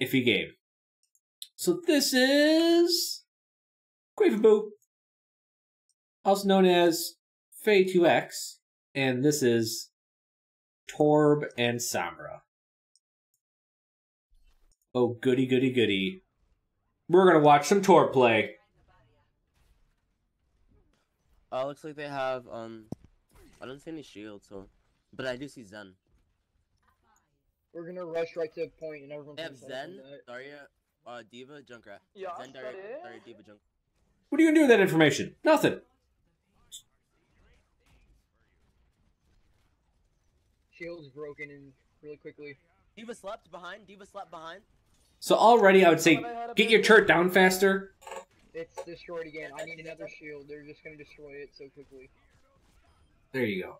iffy game. So this is Queefaboo, also known as Fei2X, and this is Torb and Sombra. Oh, goody, goody, goody. We're gonna watch some Torb play. Looks like they have, I don't see any shields, so... But I do see Zen. We're gonna rush right to a point and everyone's They have gonna Zen, Daria, Diva, Junkrat. Yeah, Zen, Daria, Diva, Junkrat. What are you gonna do with that information? Nothing. Shield's broken in really quickly. Diva slept behind, So already I would say, get your turret down faster. It's destroyed again. I need another shield. They're just gonna destroy it so quickly. There you go.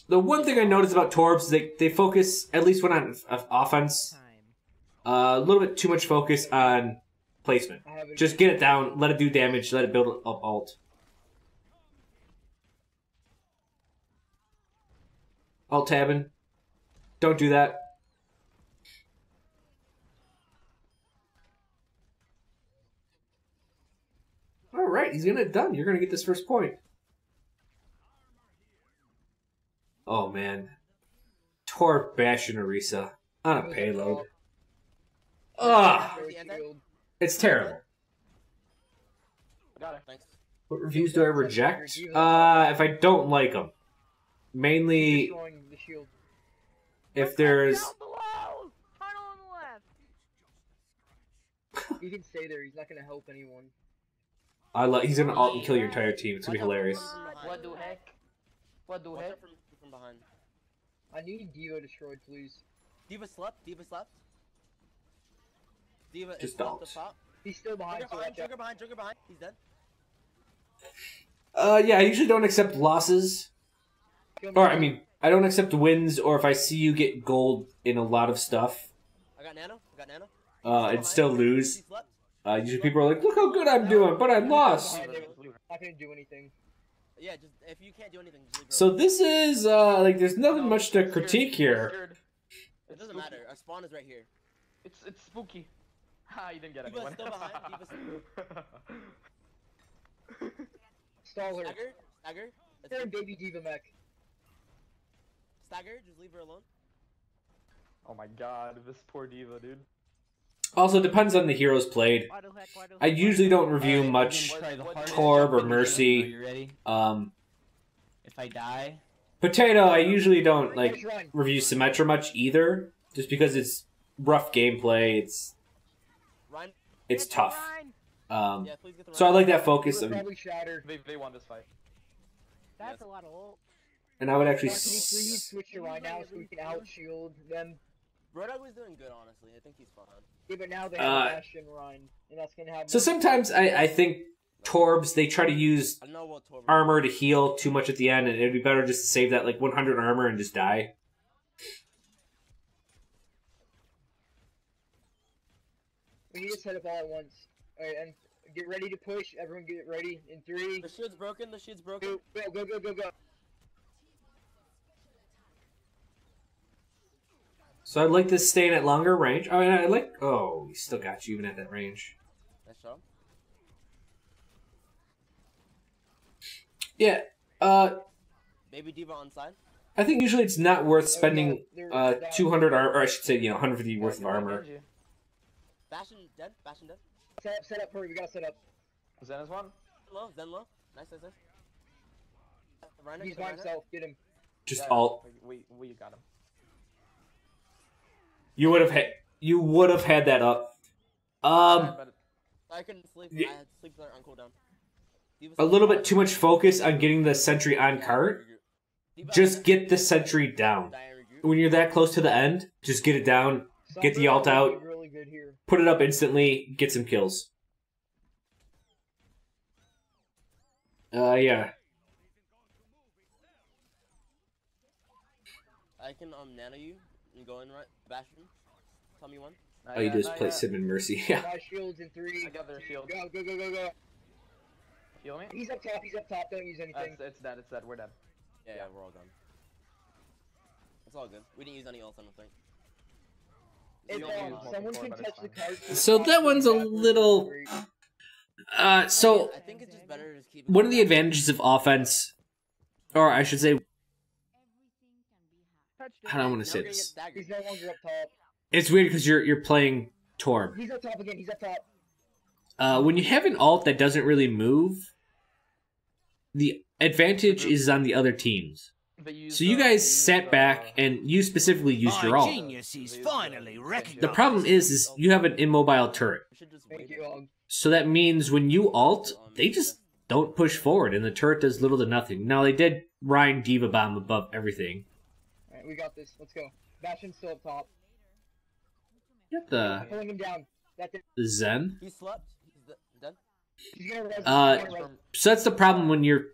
The one thing I noticed about Torbs is they focus, at least when on offense, a little bit too much focus on placement. Just get it down, let it do damage, let it build up ult. Alt tabbing. Don't do that. Alright, he's gonna get done. You're gonna get this first point. Oh man. Torb bashing Orisa on a payload. Ugh! It's terrible. Got it. Thanks. What reviews do I reject? If I don't like them. Mainly Destroying the shield. if there's... Tunnel on the left. He can stay there. He's not gonna help anyone. He's gonna ult and kill your entire team. It's gonna be hilarious. What the heck? What the Watch heck? out from behind. I need Diva destroyed, please. Diva slept. Diva Just is slept don't. up top. He's still behind. So watch out. Joker behind. He's dead. Yeah, I usually don't accept losses. Or, I mean, I don't accept wins, or if I see you get gold in a lot of stuff, I got Nano. and still lose. He slept. Usually people are like, look how good I'm doing, but I lost. Not gonna do anything. Yeah, just if you can't do anything, just leave her So alone. this is, like, there's nothing much to critique here. It doesn't matter. Our spawn is right here. It's spooky. Ha! You didn't get Diva's anyone. still behind. Stall her. Stagger. They're in baby Diva mech. Stagger. Just leave her alone. Oh my god, this poor diva, dude. Also, depends on the heroes played. Why the heck, why the I heck? usually don't review much Torb or Mercy. Are you ready? If I die, Potato, I usually don't, like, review Symmetra much either, just because it's rough gameplay, Ryan. it's Get the tough. Rhine. Yeah, please get the So I Ryan. like that focus, Diva probably shattered. They won this fight. That's a lot of ult. and I would actually... Can you please switch to Ryan now so we can out shield them? Roadhog was doing good, honestly. I think he's fine. Yeah, but now they have Bastion Ryan, and that's gonna have. So sometimes I think Torbs, they try to use I don't know what Torb. armor to heal too much at the end, and it'd be better just to save that, like, 100 armor and just die. We need to set up all at once. Alright, and get ready to push. Everyone get ready. In 3, The shield's broken. 2, go. So I'd like this staying at longer range. I mean, I like... Oh, he still got you even at that range. Nice job. Yeah, Maybe Diva on side. I think usually it's not worth spending 200 armor, or I should say, 150 worth of armor. Bastion dead. Set up, hurry. We gotta set up. Zen is one. Zen low. Nice. Rhino, He's get the by Rhino. himself. Get him. Just Yeah, alt. We got him. You would have had that up. But I couldn't sleep. Yeah. I had to sleep there on cooldown. Diva's A little bit too much focus on getting the sentry on cart. Just get the sentry down. When you're that close to the end, just get it down, get the ult out, Really good here. put it up instantly, get some kills. Yeah. I can nano you and go in right. Bastion. Tell me when. All you do is play Sim and Mercy. Yeah. My shields in 3. I got their shield. Go. Heal me? He's up top. Don't use anything. It's dead. We're dead. Yeah, we're all done. It's all good. We didn't use any else, I don't think. If You only use someone can multi-core, but touch it's the fine. cards. So that one's a little. So I think it's just better to just keep. one of the advantages of offense, or I should say, how do I want to say this? He's no longer up top. It's weird because you're playing Torb. He's up top again. He's up top. When you have an alt that doesn't really move, the advantage is on the other teams. So you guys sat back and you specifically used your alt. The problem is you have an immobile turret. Thank you. So that means when you alt, they just don't push forward, and the turret does little to nothing. Now, they did Ryan Diva Bomb above everything. Alright, we got this. Let's go. Bastion's still up top. Get the Pulling him down. That's it. Zen. He slept. He's done. He's gonna res. So that's the problem when you're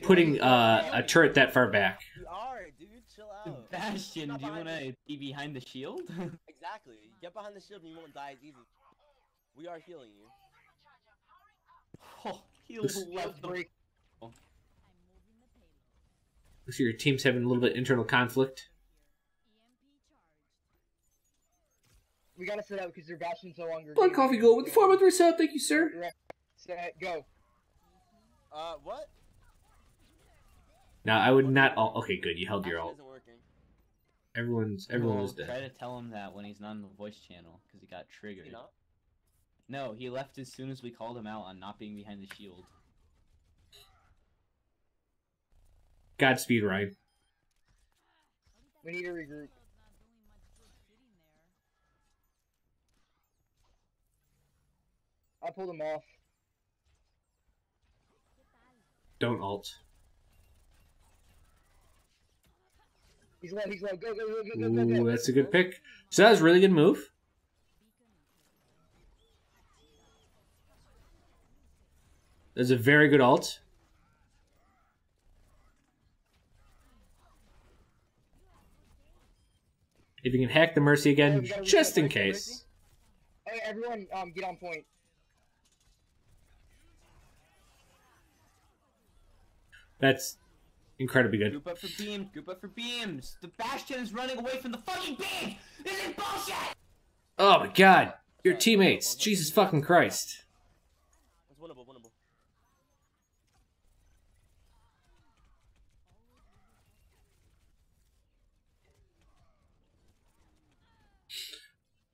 putting a turret that far back. You are, dude. Chill out. Bastion, do you wanna be behind the shield? Exactly. Get behind the shield and you won't die as easy. We are healing you. Oh, he This- left the break. Looks like your team's having a little bit of internal conflict. We gotta set out because their Bastion's no longer. Blood Coffee Gold with the 4-month resub. Thank you, sir. Set, go. What? Now, I would not alt. Okay, good. You held your Action alt. isn't working. Everyone was Try dead. to tell him that when he's not on the voice channel, because he got triggered. You not? No, he left as soon as we called him out on not being behind the shield. Godspeed, Ryan. We need to regroup. I pulled him off. Don't alt. He's low. He's low. Go. Go. Go. Go. Go. Go. Ooh, Go. that's a good pick. So that was a really good move. That's a very good alt. If you can hack the Mercy again, just in case. Hey, everyone, get on point. That's incredibly good. Group up for beams, group up for beams! The Bastion is running away from the fucking beams! This is bullshit! Oh my god. Your teammates. Jesus fucking Christ. It's winnable, winnable.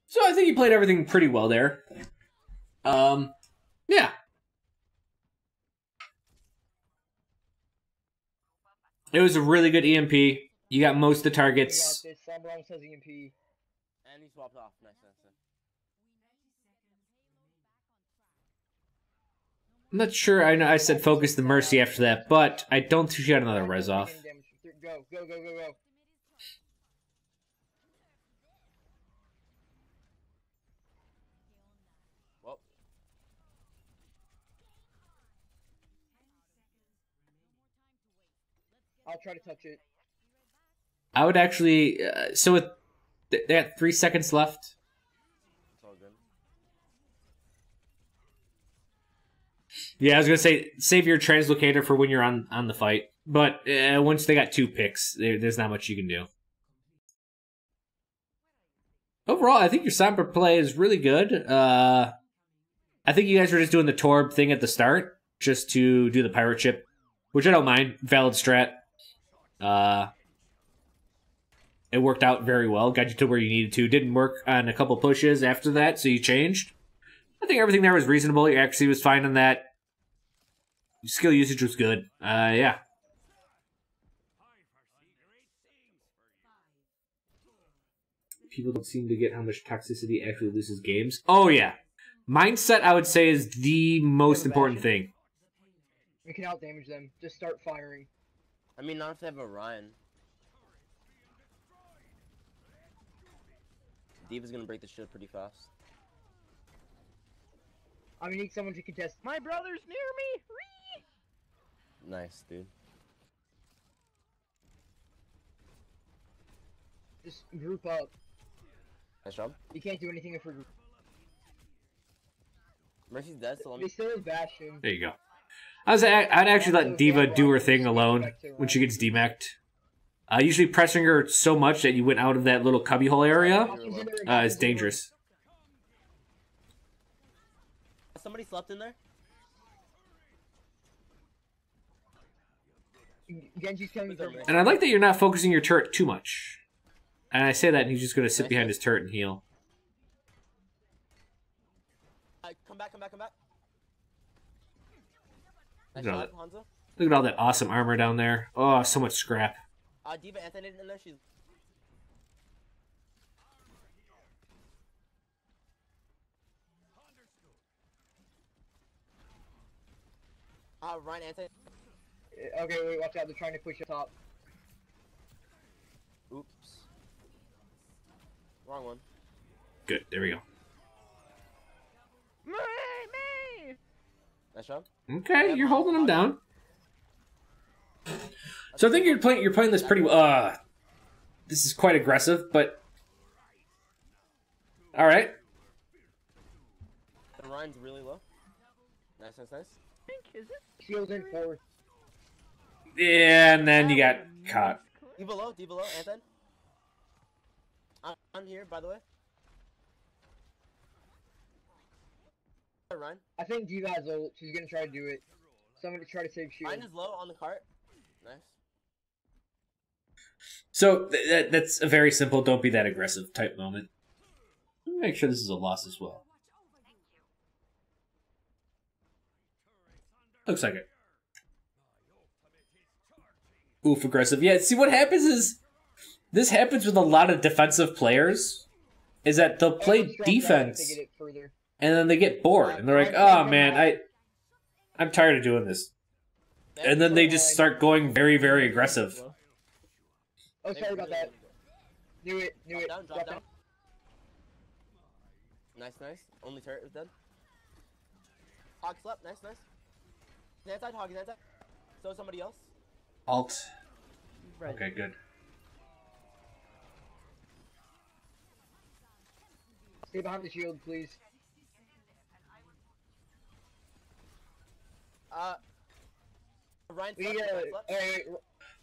So I think you played everything pretty well there. Yeah. It was a really good EMP. You got most of the targets. We got this. Sombra almost has EMP. And he swapped off. Nice, nice, nice. I'm not sure. I know I said focus the Mercy after that, but I don't think she got another res off. Go. Go. Go. Go. Go. Well, I'll try to touch it. I would actually. So with they had 3 seconds left. it's all good. Yeah, I was gonna say save your translocator for when you're on the fight. But once they got 2 picks, there's not much you can do. Overall, I think your Sombra play is really good. I think you guys were just doing the Torb thing at the start, just to do the pirate ship, which I don't mind. Valid strat. It worked out very well. Got you to where you needed to. Didn't work on a couple pushes after that, so you changed. I think everything there was reasonable. Your accuracy was fine on that. Skill usage was good. Yeah. People don't seem to get how much toxicity actually loses games. Oh, yeah. Mindset, I would say, is the most important thing. We can out damage them. Just start firing. I mean, not if they have a Ryan. Diva's gonna break the shit pretty fast. I need someone to contest. My brother's near me! Ree! Nice, dude. Just group up. Nice job. You can't do anything if we're group. Mercy's dead, so let They me. still have Bastion. There you go. I'd actually let Diva do her thing alone when she gets demeched. Usually pressing her so much that you went out of that little cubbyhole area is dangerous. Somebody slept in there? Genji's coming from And I like that you're not focusing your turret too much. And I say that, and he's just going to sit behind his turret and heal. Come back. Look at all that awesome armor down there. Oh, so much scrap. Diva Anthony in there. She's. Ryan Anthony. Okay, wait, watch out. They're trying to push up top. Oops. Wrong one. Good, there we go. Me! Nice job. Okay, you're holding him down. So I think you're playing this pretty well. This is quite aggressive, but all right. The Ryan's really low. Nice. Shield in forward. Yeah, and then you got caught. Diva low, Anthony. I'm here, by the way. Ryan. I think Diva has ult. She's gonna try to do it. Someone to try to save shield. Ryan is low on the cart. Nice. So that's a very simple "don't be that aggressive" type moment. Make sure this is a loss as well. Looks like it. Oof, aggressive. Yeah, see what happens is this happens with a lot of defensive players is that they'll play defense and then they get bored and they're like, "Oh man, I'm tired of doing this." And then they just start going very, very aggressive. Oh, sorry about that. Knew it. Drop down. Nice. Only turret is dead. Hog slept. Nice. He's inside. So somebody else. Alt. Okay, good. Stay behind the shield, please. Ryan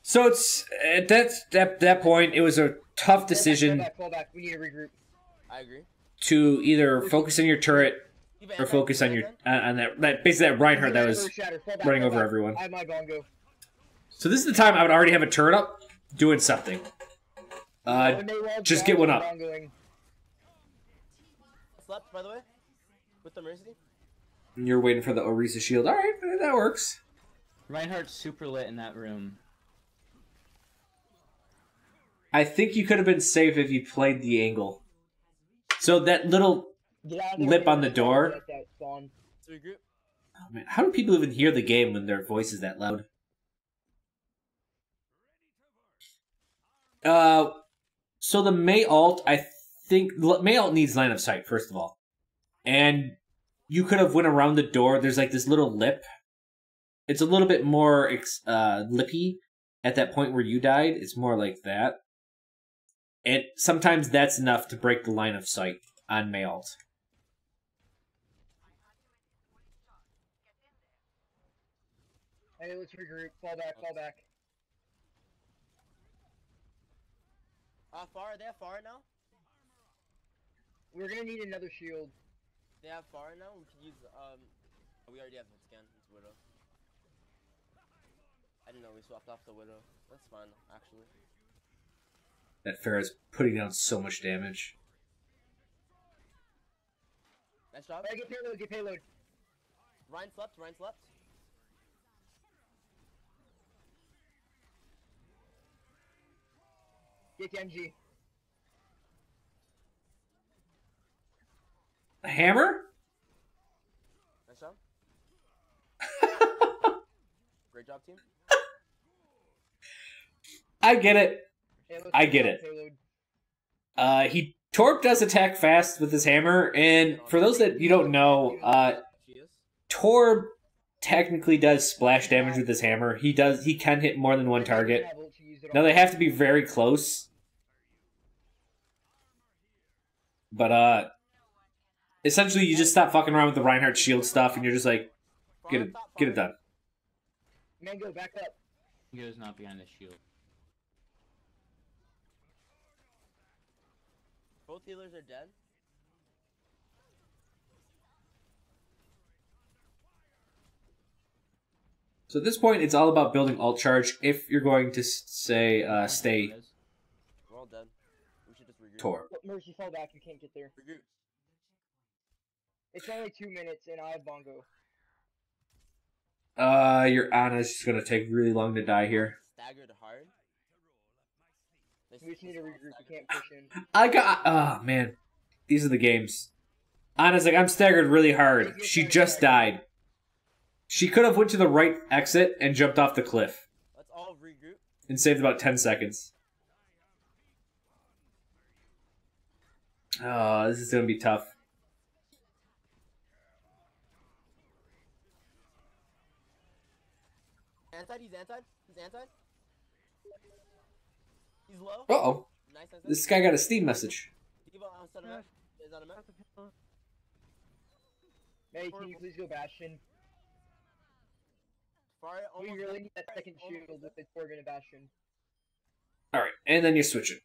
So it's at that point, it was a tough decision. Fall back. We need to regroup. I agree. To either focus on your turret or focus on your on that basically that Reinhardt that was running over everyone. I have my bongo. So this is the time I would already have a turret up doing something. Just get one up. Slept, by the way, with the Mercy. And you're waiting for the Orisa shield. All right, that works. Reinhardt's super lit in that room. I think you could have been safe if you played the angle. So that little lip on the door. Oh man, how do people even hear the game when their voice is that loud? So the Mei ult, I think Mei ult needs line of sight first of all, and you could have went around the door. There's like this little lip. It's a little bit more lippy at that point where you died. It's more like that. And sometimes that's enough to break the line of sight on Mei ult. Hey, let's regroup. Fall back. Far? They have far now? We're gonna need another shield. They have far now? We could use, we already have hit scan. It's Widow. I didn't know we swapped off the Widow. That's fine, actually. That Pharah's putting down so much damage. Nice job. Hey, get payload. Ryan slept. Get Genji. A hammer? Nice job. Great job, team. I get it. Hey, I get it. Torb does attack fast with his hammer, and for those that you don't know, Torb technically does splash damage with his hammer. He can hit more than one target. Now they have to be very close. But essentially you just stop fucking around with the Reinhardt shield stuff and you're just like get it done. Mango, back up. Mango's not behind the shield. Both healers are dead. So at this point, it's all about building alt charge if you're going to say stay We're all dead. We should just regroup. Torb. Mercy, fall back. You can't get there. Regroup. It's only 2 minutes, and I have bongo. Your Ana's just gonna take really long to die here. Staggered hard. We just need to regroup. We can't push in. I got. Oh man, these are the games. Ana's like, I'm staggered really hard. She just died. She could have went to the right exit and jumped off the cliff Let's all regroup. and saved about 10 seconds. Oh, this is gonna be tough. Anti, he's anti. He's anti. He's low. Uh-oh. Nice, nice, nice. This guy got a Steam message. Diva on center map. Is on a map. May, can you please go Bastion? Far We almost. really need that second shield with the Torb and a Bastion. Alright, and then you switch it.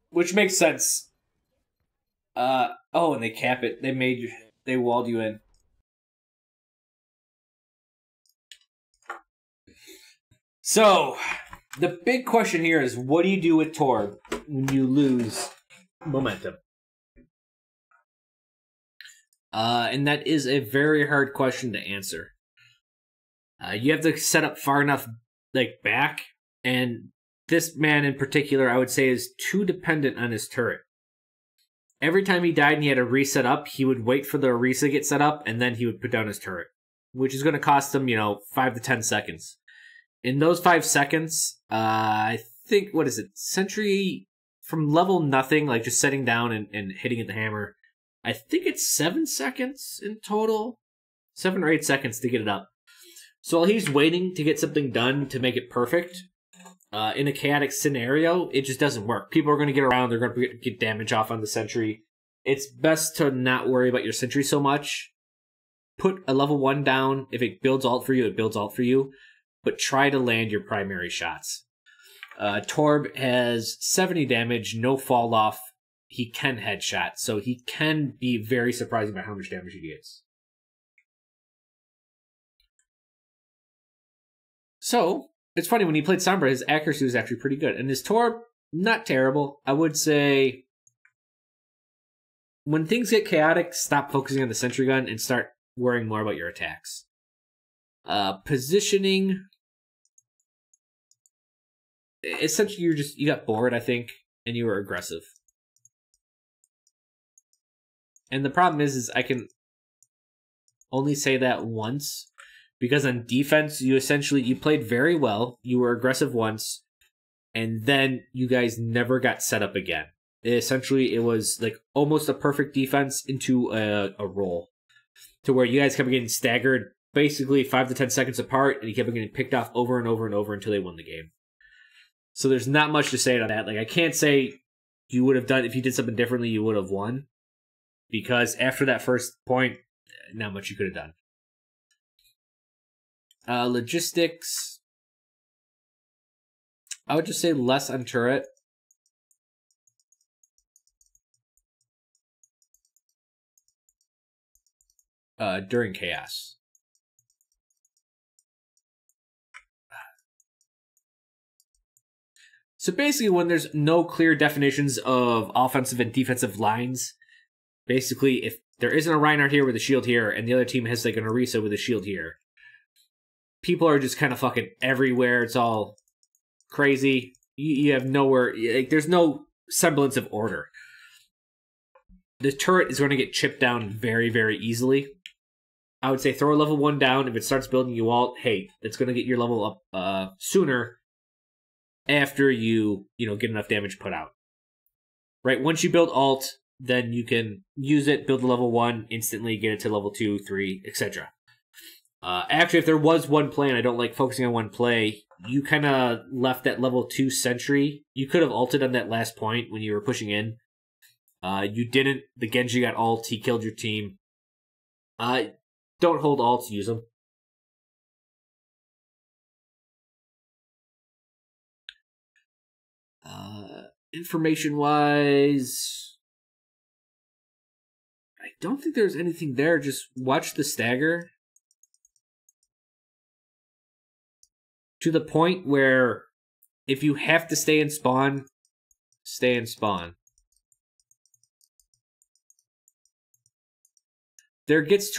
Which makes sense. Oh, and they cap it. They walled you in. So, the big question here is, what do you do with Torb when you lose momentum? And that is a very hard question to answer. You have to set up far enough, like, back, and this man in particular, I would say, is too dependent on his turret. Every time he died and he had to reset up, he would wait for the Orisa to get set up, and then he would put down his turret, which is going to cost him, 5 to 10 seconds. In those 5 seconds, I think, what is it, Sentry from level nothing, like just setting down and hitting at the hammer, I think it's 7 seconds in total, 7 or 8 seconds to get it up. So while he's waiting to get something done to make it perfect, in a chaotic scenario, it just doesn't work. People are going to get around, they're going to get damage off on the Sentry. It's best to not worry about your Sentry so much. Put a level 1 down. If it builds ult for you, it builds ult for you. But try to land your primary shots. Torb has 70 damage, no fall off. He can headshot, so he can be very surprising by how much damage he gets. So, it's funny, when he played Sombra, his accuracy was actually pretty good. And his Torb, not terrible. I would say, when things get chaotic, stop focusing on the sentry gun and start worrying more about your attacks. Positioning, essentially you got bored, I think, and you were aggressive. And the problem is I can only say that once, because on defense, you played very well, you were aggressive once, and then you guys never got set up again. Essentially, it was like almost a perfect defense into a roll, to where you guys kept getting staggered basically 5 to 10 seconds apart, and you kept getting picked off over and over and over until they won the game. So there's not much to say on that. Like, I can't say you would have done, if you did something differently, you would have won. Because after that first point, not much you could have done. Logistics, I would just say less on turret. During chaos. So basically, when there's no clear definitions of offensive and defensive lines, basically, if there isn't a Reinhardt here with a shield here, and the other team has like an Orisa with a shield here, people are just kind of fucking everywhere. It's all crazy. You have nowhere, like, there's no semblance of order. The turret is going to get chipped down very, very easily. I would say throw a level 1 down. If it starts building you ult, hey, it's going to get your level up sooner after you get enough damage put out. Right, once you build ult, then you can use it, build a level 1, instantly get it to level 2, 3, etc. Actually, if there was one play, and I don't like focusing on one play, you kind of left that level 2 sentry. You could have ulted on that last point when you were pushing in. You didn't. The Genji got ult, he killed your team. Don't hold ults, use them. Information-wise, I don't think there's anything there. Just watch the stagger. To the point where if you have to stay in spawn, stay in spawn. Stagger gets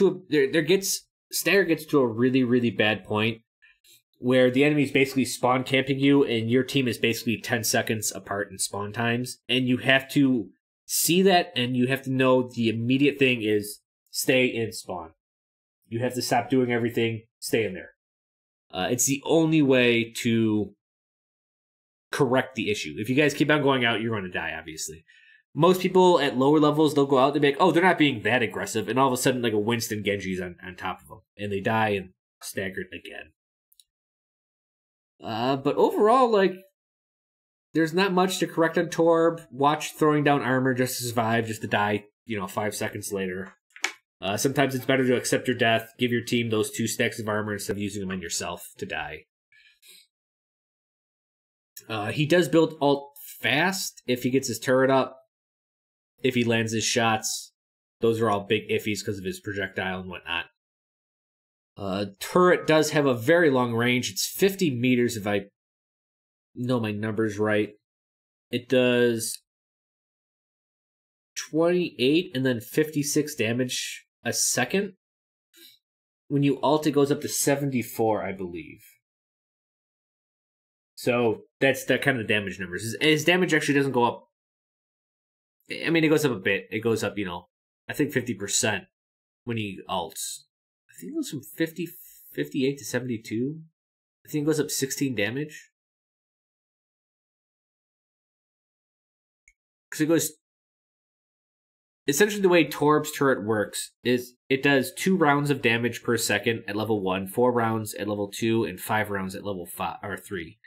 to a really, really bad point where the enemy's basically spawn camping you and your team is basically 10 seconds apart in spawn times. And you have to see that, and you have to know the immediate thing is stay in spawn. You have to stop doing everything, stay in there. It's the only way to correct the issue. If you guys keep on going out, you're going to die, obviously. Most people at lower levels, they'll go out, they'll be like, oh, they're not being that aggressive, and all of a sudden, like a Winston Genji's on top of them, and they die and staggered again. But overall, like, there's not much to correct on Torb. Watch throwing down armor just to survive, just to die, 5 seconds later. Sometimes it's better to accept your death, give your team those 2 stacks of armor instead of using them on yourself to die. He does build ult fast if he gets his turret up. If he lands his shots, those are all big iffies because of his projectile and whatnot. Turret does have a very long range. It's 50 meters if I know my numbers right. It does 28 and then 56 damage a second. When you ult, it goes up to 74, I believe. So that's that kind of damage numbers. His damage actually doesn't go up. I mean, it goes up a bit. It goes up, I think 50% when he ults. I think it goes from 58 to 72. I think it goes up 16 damage. Because it goes... Essentially, the way Torb's turret works is it does 2 rounds of damage per second at level 1, 4 rounds at level 2, and 5 rounds at level 3.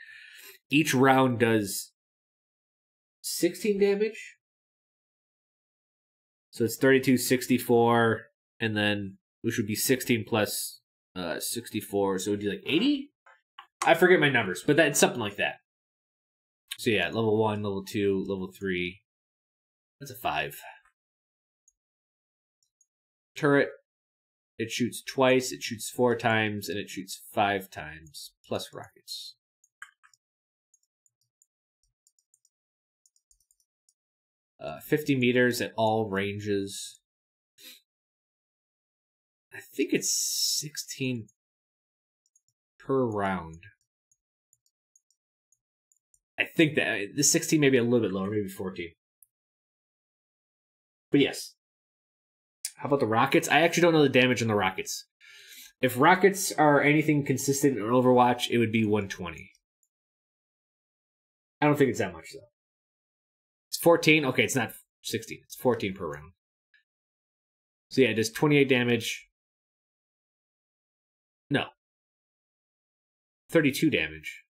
Each round does 16 damage. So it's 32, 64, and then, which would be 16 plus 64, so it would be like 80? I forget my numbers, but that's something like that. So yeah, level 1, level 2, level 3. That's a 5. Turret, it shoots twice, it shoots 4 times, and it shoots 5 times, plus rockets. Uh, 50 meters at all ranges. I think it's 16 per round. I think that the 16 maybe a little bit lower, maybe 14. But yes. How about the rockets? I actually don't know the damage on the rockets. If rockets are anything consistent in Overwatch, it would be 120. I don't think it's that much, though. It's 14. Okay, it's not 16. It's 14 per round. So yeah, it does 28 damage. No. 32 damage.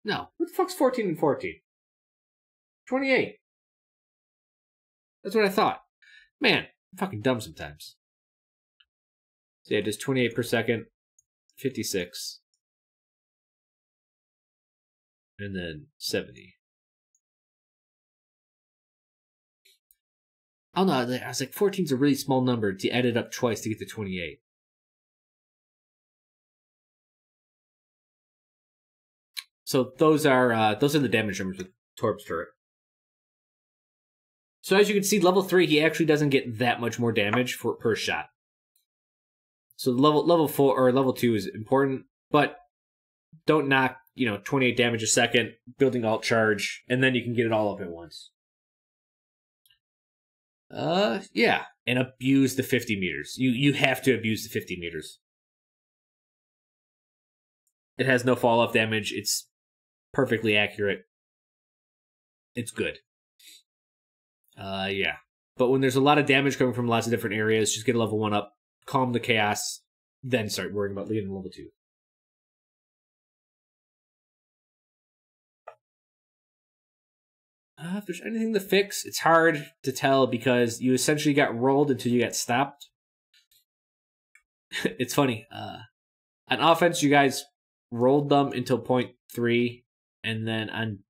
No. What the fuck's 14 and 14? 28. That's what I thought. Man, I'm fucking dumb sometimes. So yeah, it does 28 per second. 56. And then 70. Oh no, I was like, 14's a really small number to add it up twice to get to 28. So those are the damage numbers with Torb's turret. So as you can see, level 3, he actually doesn't get that much more damage per shot. So level 4 or level 2 is important, but don't knock, 28 damage a second, building alt charge, and then you can get it all up at once. Yeah, and abuse the 50 meters. You have to abuse the 50 meters. It has no fall-off damage. It's perfectly accurate. It's good. Yeah. But when there's a lot of damage coming from lots of different areas, just get a level 1 up, calm the chaos, then start worrying about leading level 2. If there's anything to fix, it's hard to tell because you essentially got rolled until you got stopped. It's funny. On offense, you guys rolled them until point 3, and then on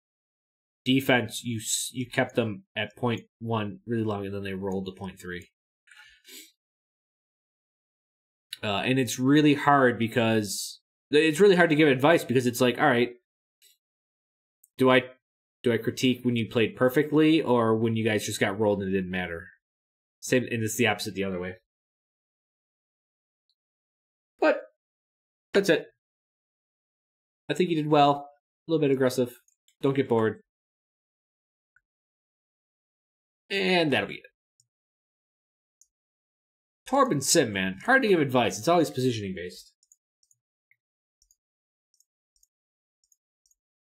defense, you kept them at 0.1 really long, and then they rolled to 0.3. And it's really hard because it's really hard to give advice because it's like, all right, do I critique when you played perfectly or when you guys just got rolled and it didn't matter? Same, and it's the opposite the other way. But that's it. I think you did well. A little bit aggressive. Don't get bored. And that'll be it. Torb and Sim, man. Hard to give advice. It's always positioning based.